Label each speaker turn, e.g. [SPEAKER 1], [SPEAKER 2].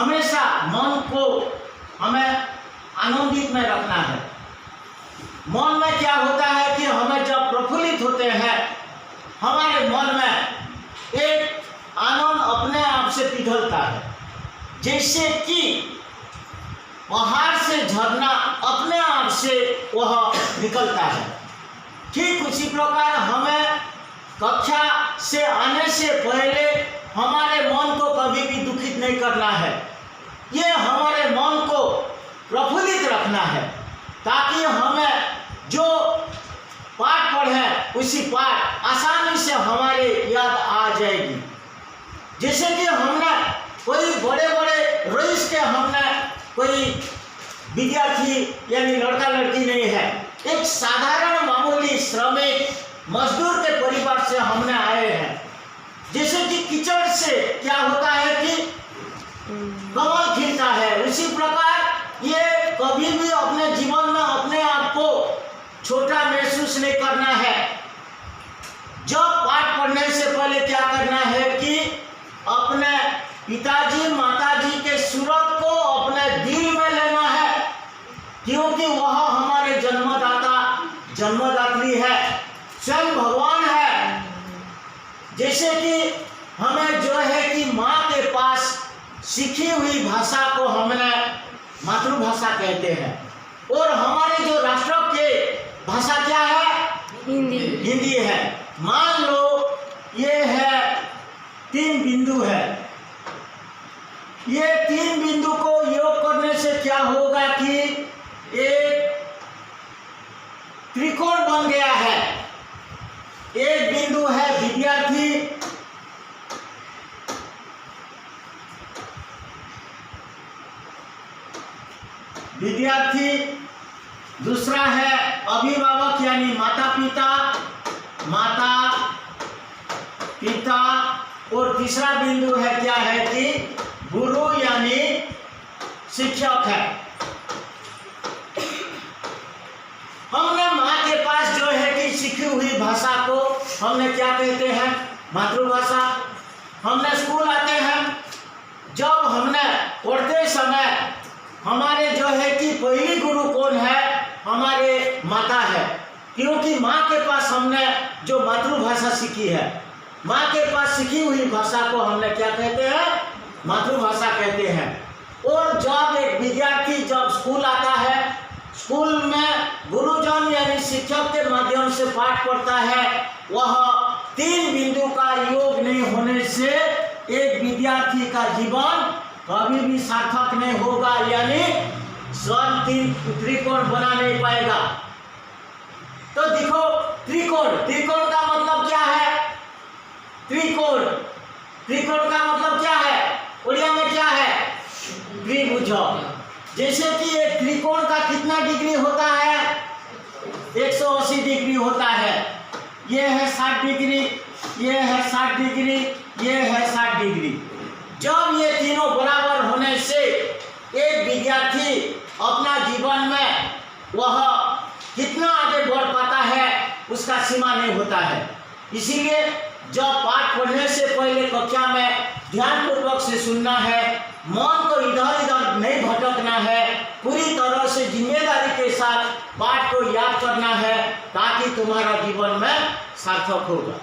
[SPEAKER 1] हमेशा मन को हमें आनंदित में रखना है। मन में क्या होता है कि हमें जब प्रफुल्लित होते हैं, हमारे मन में एक आनंद अपने आप से पिघलता है, जैसे कि पहाड़ से झरना अपने आप से वह निकलता है। ठीक उसी प्रकार हमें कक्षा से आने से पहले हमारे मन को कभी भी दुखित नहीं करना है। ये हमारे मन को प्रफुल्लित रखना है, ताकि हमें जो पाठ पढ़े उसी पाठ आसानी से हमारे याद आ जाएगी। जैसे कि हमने कोई बड़े बड़े रईस के हमने कोई विद्यार्थी यानी लड़का लड़की नहीं है, एक साधारण मामूली श्रमिक मजदूर के परिवार से हमने आए हैं। जैसे कि कीचड़ से क्या होता है कि कमल खिलता है, उसी प्रकार ये कभी भी अपने जीवन में अपने आप को छोटा महसूस नहीं करना है। जब पाठ पढ़ने से पहले क्या करना है कि अपने पिताजी माताजी के सूरत को अपने दिल में लेना है, क्योंकि वह हमारे जन्मदात्री है, स्वयं भगवान है। जैसे कि हमें जो है कि माँ के पास सीखी हुई भाषा को हमने मातृभाषा कहते हैं, और हमारे जो राष्ट्र के भाषा क्या है? हिंदी है। मान लो ये है 3 बिंदु है, ये 3 बिंदु को योग करने से क्या होगा कि एक त्रिकोण बन गया है। एक बिंदु है विद्यार्थी, दूसरा है अभिभावक यानी माता पिता, और तीसरा बिंदु है क्या है कि गुरु यानी शिक्षक है। हमने माँ के पास जो है कि सीखी हुई भाषा को हमने क्या कहते हैं? मातृभाषा। हमने स्कूल आते हैं, जब हमने पढ़ते समय हमारे जो है कि पहली गुरु कौन है? हमारे माता है, क्योंकि माँ के पास हमने जो मातृभाषा सीखी है, माँ के पास सीखी हुई भाषा को हमने क्या कहते हैं? मातृभाषा कहते हैं। और जब एक विद्यार्थी जब स्कूल आता है, स्कूल में गुरुजन यानी शिक्षक के माध्यम से पाठ पढ़ता है, वह 3 बिंदु का योग नहीं होने से एक विद्यार्थी का जीवन कभी भी सार्थक नहीं होगा, यानी स्वयं त्रिकोण बना नहीं पाएगा। तो देखो त्रिकोण का मतलब क्या है? त्रिकोण का मतलब क्या है? उड़िया में क्या है? त्रिभुज। जैसे कि एक त्रिकोण का कितना डिग्री होता है? 180 डिग्री होता है। ये है 60 डिग्री, ये है 60 डिग्री, ये है 60 डिग्री। जब ये तीनों बराबर होने से एक विद्यार्थी अपना जीवन में वह कितना आगे बढ़ पाता है उसका सीमा नहीं होता है। इसीलिए जब पाठ पढ़ने से पहले कक्षा में ध्यानपूर्वक से सुनना है, मन को इधर उधर नहीं भटकना है, पूरी तरह से जिम्मेदारी के साथ पाठ को याद करना है, ताकि तुम्हारा जीवन में सार्थक होगा।